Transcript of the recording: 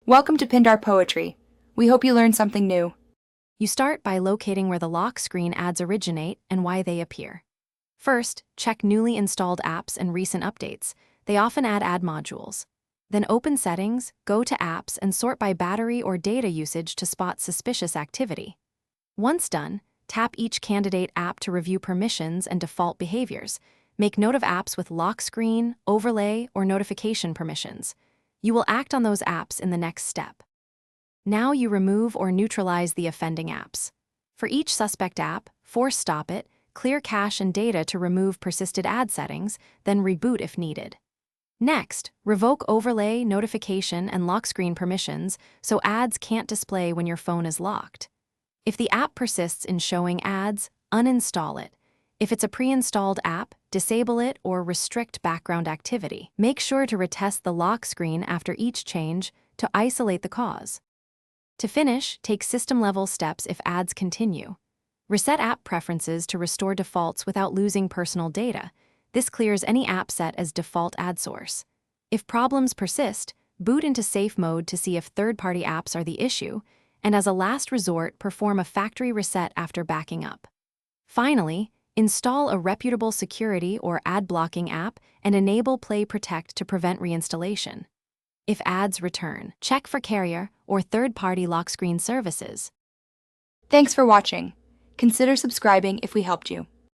Welcome to Pindar Poetry. We hope you learned something new. You start by locating where the lock screen ads originate and why they appear. First, check newly installed apps and recent updates. They often add ad modules. Then open Settings, go to Apps, and sort by battery or data usage to spot suspicious activity. Once done, tap each candidate app to review permissions and default behaviors. Make note of apps with lock screen, overlay, or notification permissions. You will act on those apps in the next step. Now you remove or neutralize the offending apps. For each suspect app, force stop it, clear cache and data to remove persisted ad settings, then reboot if needed. Next, revoke overlay, notification, and lock screen permissions so ads can't display when your phone is locked. If the app persists in showing ads, uninstall it. If it's a pre-installed app, disable it or restrict background activity. Make sure to retest the lock screen after each change to isolate the cause. To finish, take system-level steps if ads continue. Reset app preferences to restore defaults without losing personal data. This clears any app set as default ad source. If problems persist, boot into safe mode to see if third-party apps are the issue, and as a last resort, perform a factory reset after backing up. Finally, install a reputable security or ad-blocking app and enable Play Protect to prevent reinstallation. If ads return, check for carrier or third-party lock screen services. Thanks for watching. Consider subscribing if we helped you.